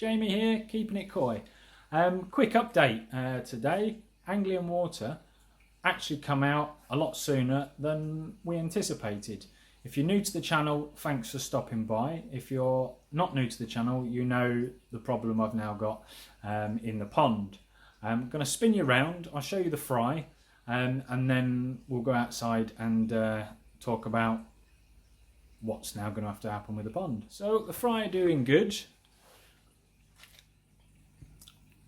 Jamie here, keeping it coy. Quick update today. Anglian water actually come out a lot sooner than we anticipated. If you're new to the channel, thanks for stopping by. If you're not new to the channel, you know the problem I've now got in the pond. I'm going to spin you around, I'll show you the fry, and then we'll go outside and talk about what's now going to have to happen with the pond. So the fry are doing good.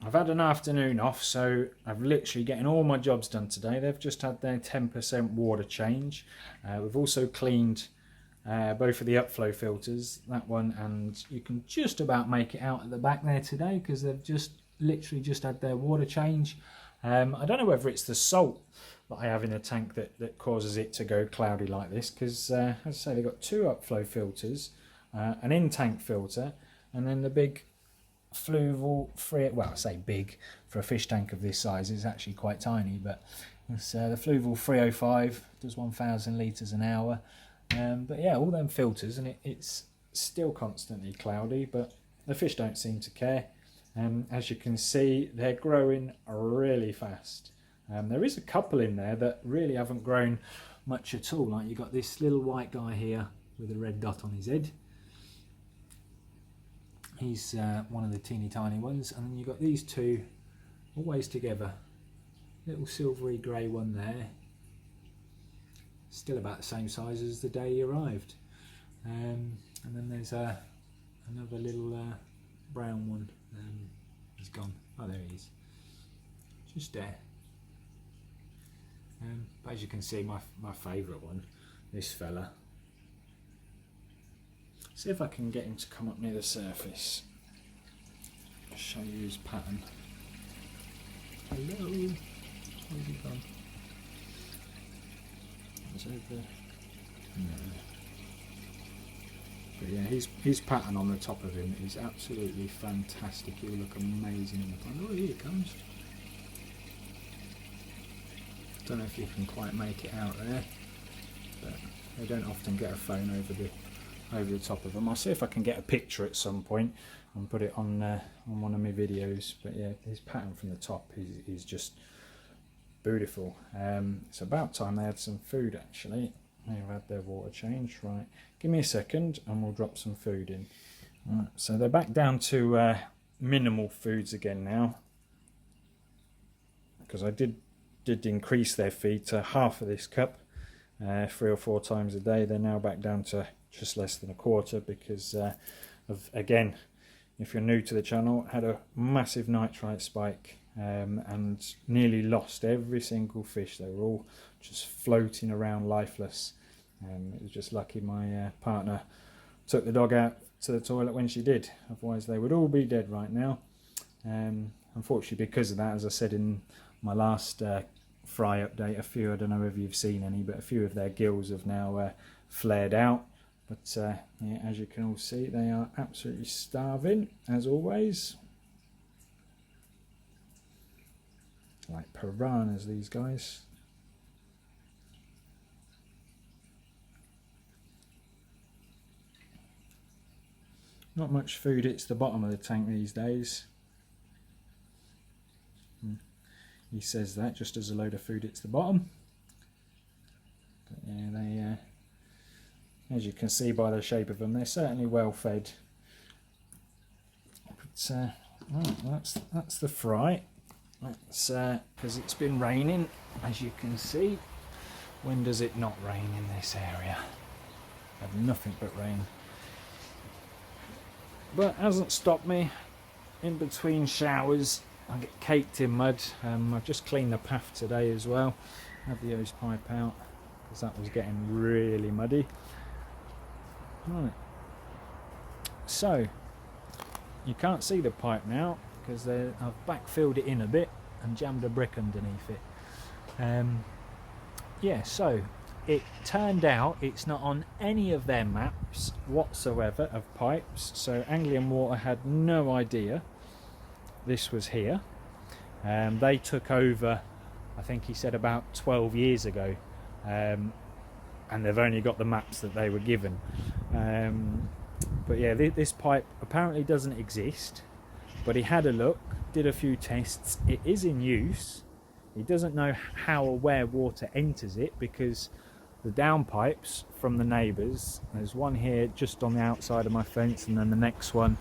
I've had an afternoon off, so I've literally getting all my jobs done today. They've just had their 10% water change. We've also cleaned both of the upflow filters, that one, and you can just about make it out at the back there today because they've just literally just had their water change. I don't know whether it's the salt that I have in the tank that causes it to go cloudy like this, because as I say, they've got two upflow filters, an in-tank filter, and then the big fluval free, well, I say big for a fish tank of this size, it's actually quite tiny, but it's the fluval 305, does 1,000 litres an hour. But yeah, all them filters, and it's still constantly cloudy, but the fish don't seem to care. As you can see, they're growing really fast. There is a couple in there that really haven't grown much at all. Like, you've got this little white guy here with a red dot on his head. He's one of the teeny tiny ones, and then you've got these two always together. Little silvery grey one there, still about the same size as the day he arrived. And then there's another little brown one. He's gone. Oh, there he is. Just there. But as you can see, my favourite one, this fella. See if I can get him to come up near the surface. I'll show you his pattern. Hello. Where's he gone? He's over. No. But yeah, his pattern on the top of him is absolutely fantastic. He'll look amazing in the pond. Oh, here he comes. Don't know if you can quite make it out there, but they don't often get a phone over the top of them. I'll see if I can get a picture at some point and put it on one of my videos. But yeah, his pattern from the top is just beautiful. It's about time they had some food actually. They've had their water change. Right, give me a second and we'll drop some food in. Right, so they're back down to minimal foods again now, because I did increase their feed to half of this cup 3 or 4 times a day. They're now back down to just less than a quarter because of, again, if you're new to the channel, had a massive nitrite spike and nearly lost every single fish. They were all just floating around lifeless. It was just lucky my partner took the dog out to the toilet when she did, otherwise they would all be dead right now. Unfortunately, because of that, as I said in my last fry update, a few, I don't know if you've seen any, but a few of their gills have now flared out. But yeah, as you can all see, they are absolutely starving, as always. Like piranhas, these guys. Not much food hits the bottom of the tank these days. He says that just as a load of food hits the bottom. But yeah, they, as you can see by the shape of them, they're certainly well fed. But right, that's the fry. That's because it's been raining, as you can see. When does it not rain in this area? I have nothing but rain. But hasn't stopped me. In between showers, I get caked in mud. I've just cleaned the path today as well. Had the hose pipe out because that was getting really muddy. Right. So you can't see the pipe now because I've backfilled it in a bit and jammed a brick underneath it. Yeah, so it turned out it's not on any of their maps whatsoever of pipes. So Anglian Water had no idea this was here. They took over, I think he said about 12 years ago, and they've only got the maps that they were given. But yeah, this pipe apparently doesn't exist. but he had a look, did a few tests. It is in use. He doesn't know how or where water enters it, because the downpipes from the neighbours, there's one here just on the outside of my fence, and then the next one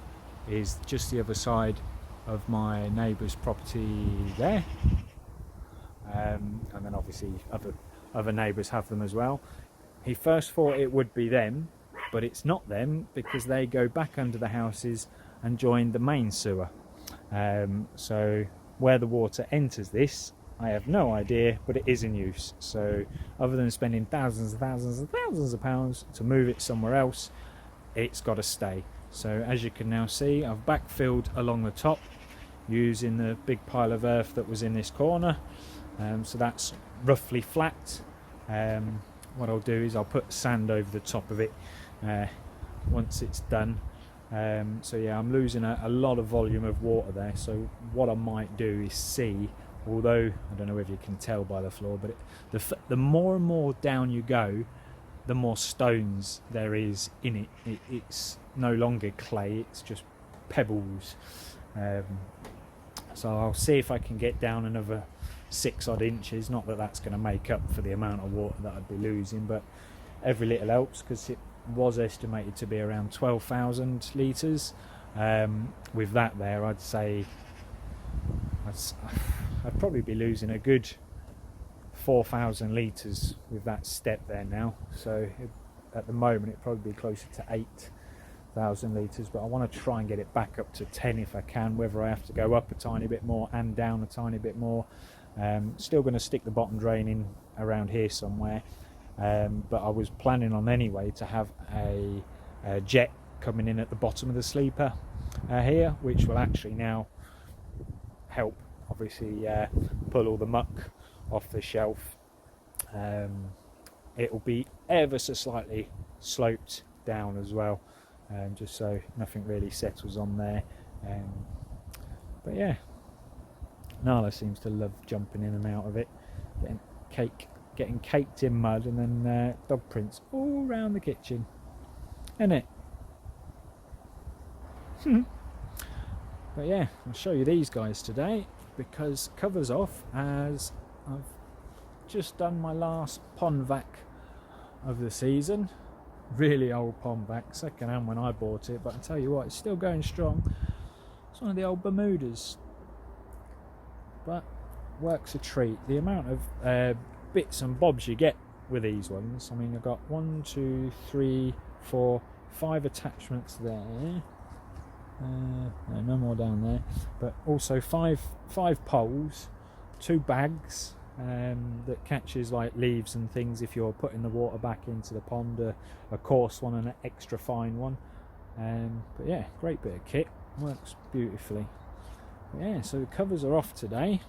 is just the other side of my neighbour's property there, and then obviously other neighbours have them as well. He first thought it would be them, but it's not them, because they go back under the houses and join the main sewer. So where the water enters this, I have no idea, but it is in use. So other than spending thousands and thousands and thousands of pounds to move it somewhere else, it's got to stay. So as you can now see, I've backfilled along the top using the big pile of earth that was in this corner. So that's roughly flat. What I'll do is I'll put sand over the top of it once it's done. So yeah, I'm losing a lot of volume of water there. So what I might do is see, although I don't know whether you can tell by the floor, but the more and more down you go, the more stones there is in it. It's no longer clay, it's just pebbles. So I'll see if I can get down another 6 odd inches. Not that that's going to make up for the amount of water that I'd be losing, but every little helps, because it was estimated to be around 12,000 litres. With that there, I'd say I'd probably be losing a good 4,000 litres with that step there now. So at the moment it'd probably be closer to 8,000 litres, but I want to try and get it back up to 10 if I can, whether I have to go up a tiny bit more and down a tiny bit more. Still going to stick the bottom drain in around here somewhere, but I was planning on anyway to have a jet coming in at the bottom of the sleeper here, which will actually now help obviously pull all the muck off the shelf. It will be ever so slightly sloped down as well, just so nothing really settles on there. But yeah, Nala seems to love jumping in and out of it, getting caked in mud, and then dog prints all around the kitchen, isn't it? But yeah, I'll show you these guys today, because cover's off, as I've just done my last pond vac of the season. Really old pond vac, second hand when I bought it, but I tell you what, it's still going strong. It's one of the old Bermudas, but works a treat. The amount of bits and bobs you get with these ones, I mean, I've got 1, 2, 3, 4, 5 attachments there. No more down there, but also five poles, 2 bags that catches like leaves and things if you're putting the water back into the pond, a coarse one and an extra fine one. But yeah, great bit of kit, works beautifully. But yeah, so the covers are off today.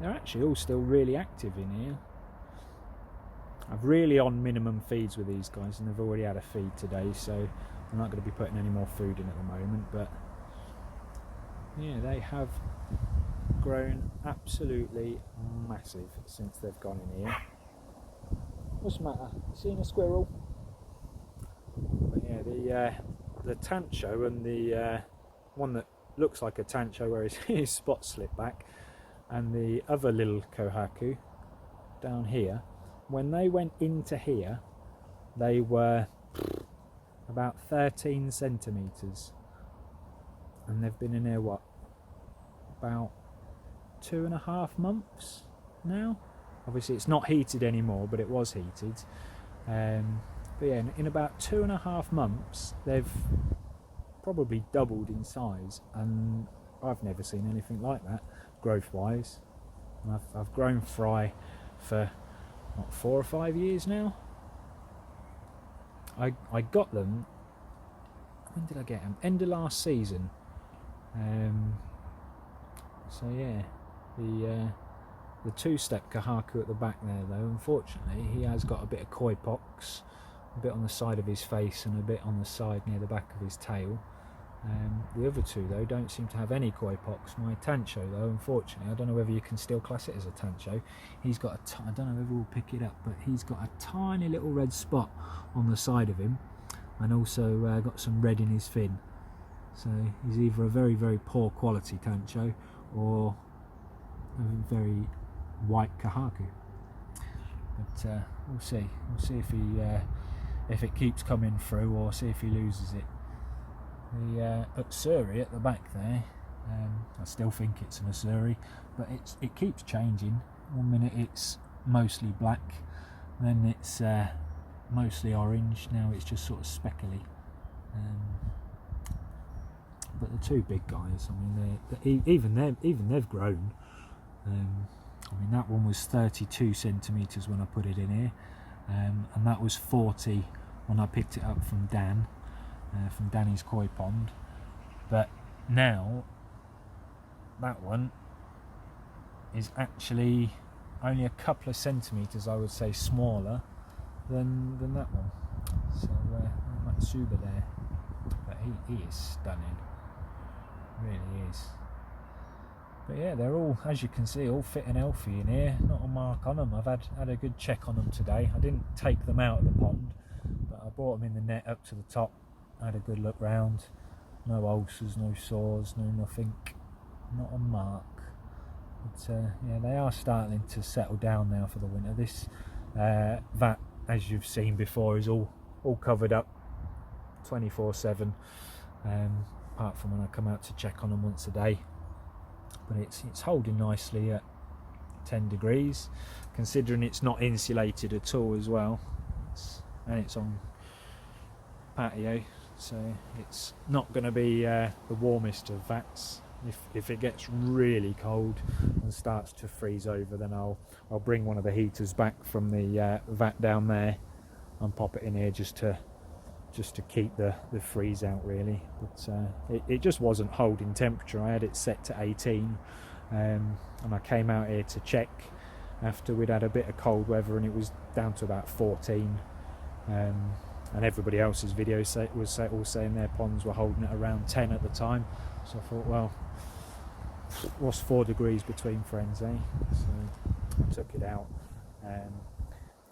They're actually all still really active in here. I've really on minimum feeds with these guys, and they've already had a feed today, so I'm not going to be putting any more food in at the moment. But yeah, they have grown absolutely massive since they've gone in here. What's the matter? Seen a squirrel? But yeah, the tancho and the one that looks like a tancho where his spots slip back, and the other little kohaku down here, when they went into here, they were about 13 centimetres, and they've been in here, what, about 2.5 months now? Obviously it's not heated anymore, but it was heated. But yeah, in about 2.5 months they've probably doubled in size, and I've never seen anything like that growth wise. And I've grown fry for what, 4 or 5 years now. I got them, when did I get them? End of last season. So yeah, the 2-step kohaku at the back there though, unfortunately he has got a bit of koi pox, a bit on the side of his face and a bit on the side near the back of his tail. The other two though don't seem to have any koi pox. My tancho though, unfortunately, I don't know whether you can still class it as a tancho, he's got I don't know if we'll pick it up, but he's got a tiny little red spot on the side of him, and also got some red in his fin. So he's either a very, very poor quality tancho or a very white kahaku. But we'll see. We'll see if it keeps coming through, or see if he loses it. The Utsuri at the back there, I still think it's an Utsuri, but it keeps changing. One minute it's mostly black, then it's mostly orange. Now it's just sort of speckly. But the two big guys, I mean, even they've grown. I mean, that one was 32 centimetres when I put it in here, and that was 40 when I picked it up from Dan, from Danny's koi pond. But now that one is actually only a couple of centimetres, I would say, smaller than that one. So Matsuba there, but he is stunning, really is. But yeah, they're all, as you can see, all fit and healthy in here. Not a mark on them. I've had a good check on them today. I didn't take them out of the pond, but I brought them in the net up to the top. Had a good look round. No ulcers, no sores, no nothing. Not a mark. But yeah, they are starting to settle down now for the winter. This vat, as you've seen before, is all covered up 24/7. Apart from when I come out to check on them once a day. But it's holding nicely at 10 degrees, considering it's not insulated at all as well, and it's on patio, so it's not going to be the warmest of vats. If it gets really cold and starts to freeze over, then I'll bring one of the heaters back from the vat down there and pop it in here just to keep the freeze out, really. But it just wasn't holding temperature. I had it set to 18, and I came out here to check after we'd had a bit of cold weather, and it was down to about 14, and everybody else's videos was all saying their ponds were holding it around 10 at the time. So I thought, well, what's 4 degrees between friends, eh? So I took it out.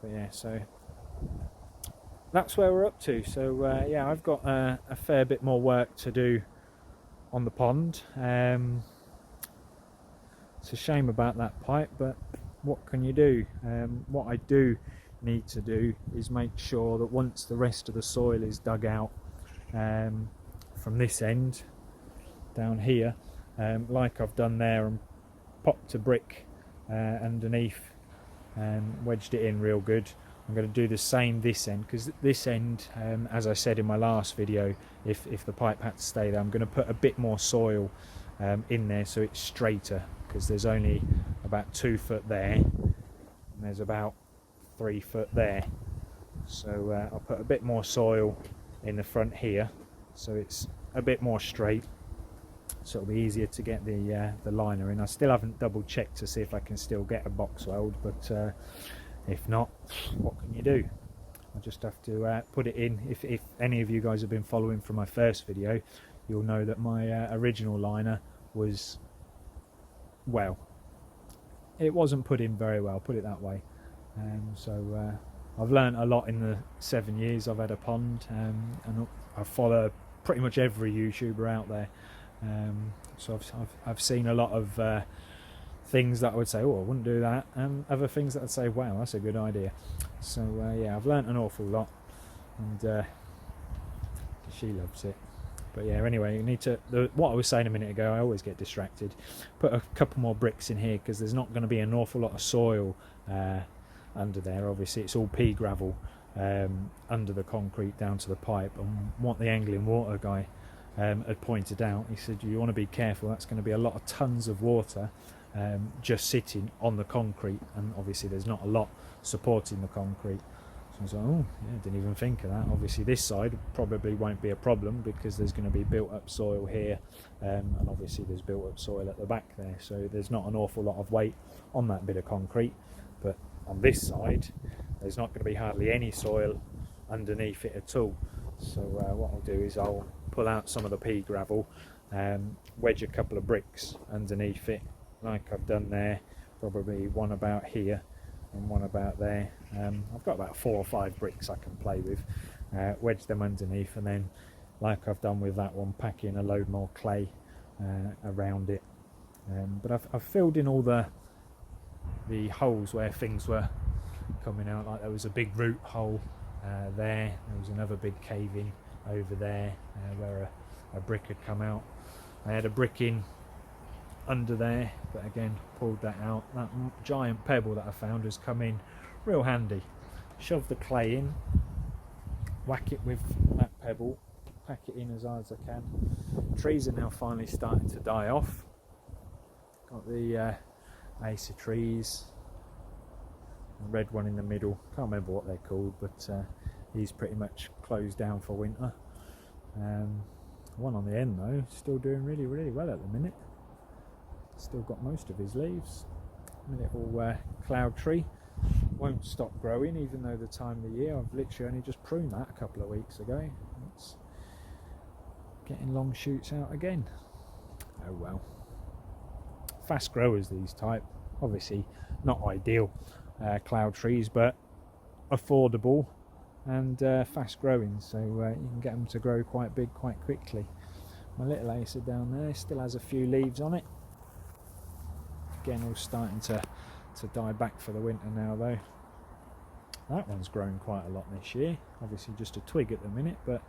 But yeah, so that's where we're up to. So yeah, I've got a fair bit more work to do on the pond. It's a shame about that pipe, but what can you do? What I do need to do is make sure that once the rest of the soil is dug out from this end down here, like I've done there, and popped a brick underneath and wedged it in real good. I'm going to do the same this end, because this end, as I said in my last video, if the pipe had to stay there, I'm going to put a bit more soil in there so it's straighter, because there's only about 2 foot there and there's about 3 foot there. So I'll put a bit more soil in the front here so it's a bit more straight, so it'll be easier to get the liner in. I still haven't double checked to see if I can still get a box weld, but if not, what can you do? I just have to put it in. If any of you guys have been following from my first video, you'll know that my original liner was, well, it wasn't put in very well, put it that way. So I've learned a lot in the 7 years I've had a pond, and I follow pretty much every YouTuber out there. So I've seen a lot of things that I would say, oh, I wouldn't do that, and other things that I'd say, wow, that's a good idea. So yeah, I've learnt an awful lot, and she loves it. But yeah, anyway, you need to, what I was saying a minute ago, I always get distracted. Put a couple more bricks in here, because there's not going to be an awful lot of soil under there. Obviously it's all pea gravel under the concrete down to the pipe, and what the Anglian water guy had pointed out, he said, you want to be careful, that's going to be a lot of tons of water just sitting on the concrete, and obviously there's not a lot supporting the concrete. So I was like, oh yeah, didn't even think of that. Obviously this side probably won't be a problem, because there's going to be built up soil here, and obviously there's built up soil at the back there, so there's not an awful lot of weight on that bit of concrete. But on this side there's not going to be hardly any soil underneath it at all, So what I'll do is I'll pull out some of the pea gravel, wedge a couple of bricks underneath it, like I've done there, probably one about here and one about there. I've got about 4 or 5 bricks I can play with, wedge them underneath, and then like I've done with that one, pack in a load more clay around it. But I've filled in all the holes where things were coming out, like there was a big root hole there was another big cave in over there where a brick had come out. I had a brick in under there, but again pulled that out. That giant pebble that I found has come in real handy. Shove the clay in, whack it with that pebble, pack it in as hard as I can. Trees are now finally starting to die off. Got the acer trees, a red one in the middle, can't remember what they're called, but he's pretty much closed down for winter. One on the end though, still doing really well at the minute. Still got most of his leaves. My little cloud tree won't stop growing even though the time of the year. I've literally only just pruned that a couple of weeks ago. It's getting long shoots out again. Oh well. Fast growers, these type. Obviously not ideal cloud trees, but affordable and fast growing, so you can get them to grow quite big quite quickly. My little acer down there still has a few leaves on it. Again, all starting to die back for the winter now though. That one's grown quite a lot this year. Obviously just a twig at the minute, but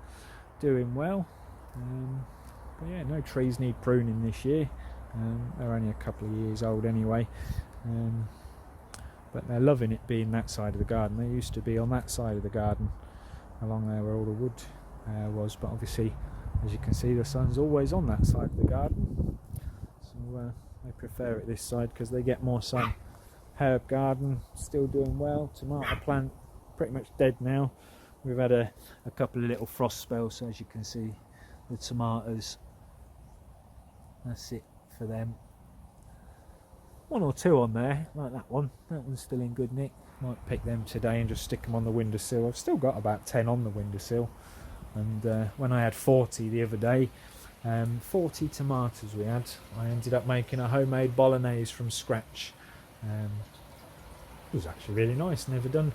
doing well. But yeah, no trees need pruning this year. They're only a couple of years old anyway. But they're loving it being that side of the garden. They used to be on that side of the garden, along there where all the wood was, but obviously, as you can see, the sun's always on that side of the garden, so they prefer it this side because they get more sun. Herb garden still doing well. Tomato plant pretty much dead now. We've had a couple of little frost spells, so as you can see, the tomatoes, that's it for them. 1 or 2 on there, like that one. That one's still in good nick. Might pick them today and just stick them on the windowsill. I've still got about 10 on the windowsill, and when I had 40 the other day, 40 tomatoes we had, I ended up making a homemade bolognese from scratch. It was actually really nice. Never done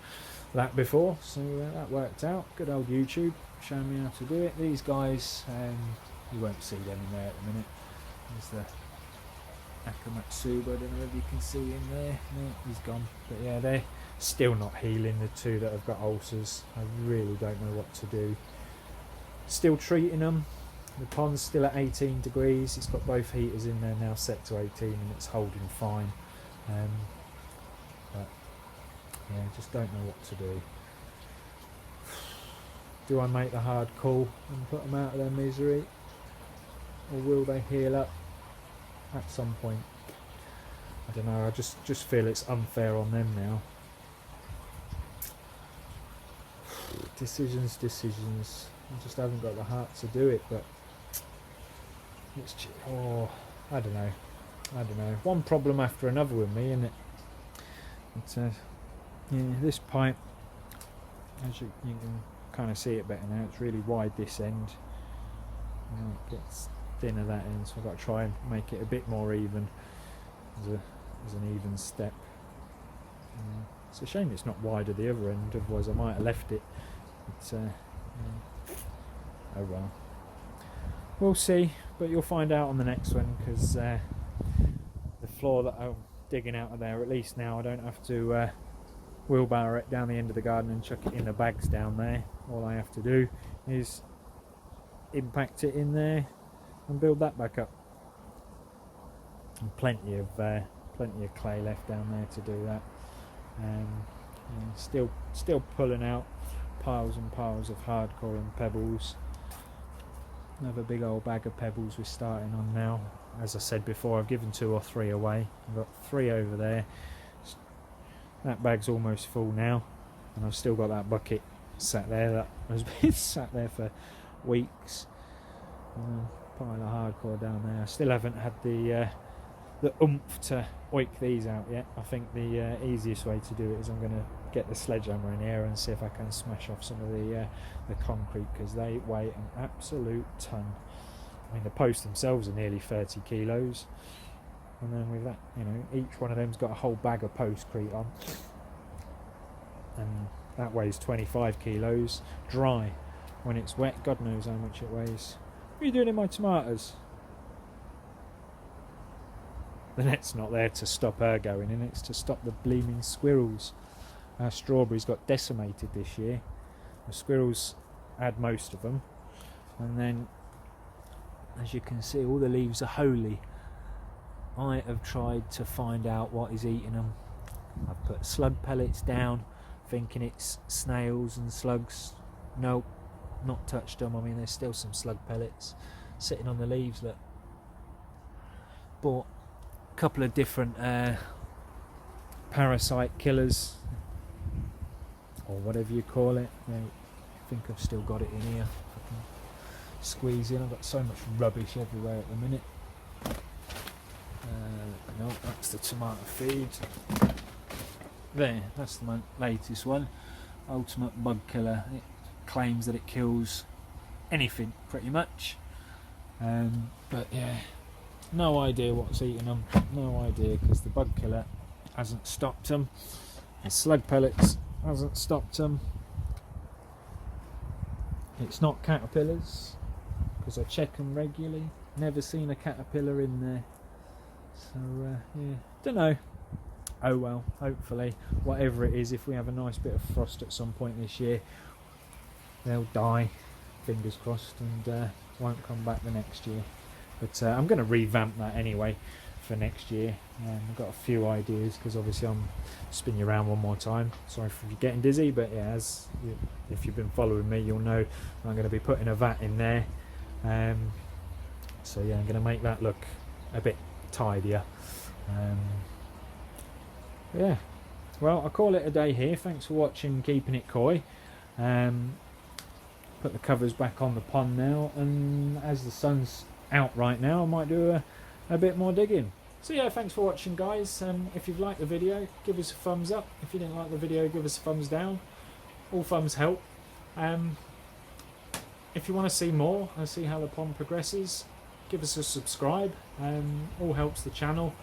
that before, so that worked out. Good old YouTube showing me how to do it. These guys, you won't see them in there at the minute. There's the Akamatsuba, I don't know if you can see in there. No, he's gone. But yeah, they're still not healing, the 2 that have got ulcers. I really don't know what to do. Still treating them. The pond's still at 18 degrees. It's got both heaters in there now set to 18 and it's holding fine. But yeah, just don't know what to do. Do I make the hard call and put them out of their misery? Or will they heal up at some point? I don't know, I just feel it's unfair on them now. Decisions. I just haven't got the heart to do it, but it's just, I don't know. One problem after another with me, isn't it? It's yeah, this pipe, as you can kind of see it better now, it's really wide this end. It gets thinner that end, so I've got to try and make it a bit more even as an even step. It's a shame it's not wider the other end, otherwise I might have left it. But, oh well, we'll see, but you'll find out on the next one, because the floor that I'm digging out of there, at least now I don't have to wheelbarrow it down the end of the garden and chuck it in the bags down there. All I have to do is impact it in there and build that back up. And plenty of clay left down there to do that. Yeah, still pulling out piles and piles of hardcore and pebbles. Another big old bag of pebbles we're starting on now. As I said before, I've given 2 or 3 away. I've got 3 over there. That bag's almost full now, and I've still got that bucket sat there that has been sat there for weeks. Pile of hardcore down there. I still haven't had the oomph to oik these out yet. I think the easiest way to do it is I'm going to get the sledgehammer in here and see if I can smash off some of the concrete, because they weigh an absolute ton. I mean, the posts themselves are nearly 30 kilos, and then with that, you know, each one of them's got a whole bag of postcrete on, and that weighs 25 kilos dry. When it's wet, God knows how much it weighs. What are you doing in my tomatoes? The net's not there to stop her going in, it's to stop the bleeding squirrels. Our strawberries got decimated this year. The squirrels had most of them, and then, as you can see, all the leaves are holy. I have tried to find out what is eating them. I've put slug pellets down, thinking it's snails and slugs. Nope, not touched them. I mean, there's still some slug pellets sitting on the leaves. Look, bought a couple of different parasite killers, or whatever you call it. I think I've still got it in here. I can squeeze in. I've got so much rubbish everywhere at the minute. No, that's the tomato feed. There, that's the latest one. Ultimate bug killer. It claims that it kills anything pretty much. But yeah, no idea what's eating them. No idea, because the bug killer hasn't stopped them. The slug pellets hasn't stopped them. It's not caterpillars, because I check them regularly. Never seen a caterpillar in there. So yeah, don't know. Oh well, hopefully, whatever it is, if we have a nice bit of frost at some point this year, they'll die, fingers crossed, and won't come back the next year. But I'm going to revamp that anyway for next year. I've got a few ideas, because obviously I'm spinning you around one more time. Sorry for getting dizzy, but yeah, if you've been following me, you'll know I'm going to be putting a vat in there. So yeah, I'm going to make that look a bit tidier. Yeah, well, I'll call it a day here. Thanks for watching Keeping It Koi. Put the covers back on the pond now, and as the sun's out right now, I might do a bit more digging. So yeah, thanks for watching, guys. If you've liked the video, give us a thumbs up. If you didn't like the video, give us a thumbs down. All thumbs help. If you want to see more and see how the pond progresses, give us a subscribe. All helps the channel.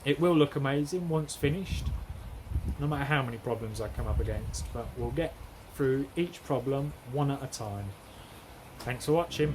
It will look amazing once finished, no matter how many problems I come up against, but we'll get through each problem one at a time. Thanks for watching.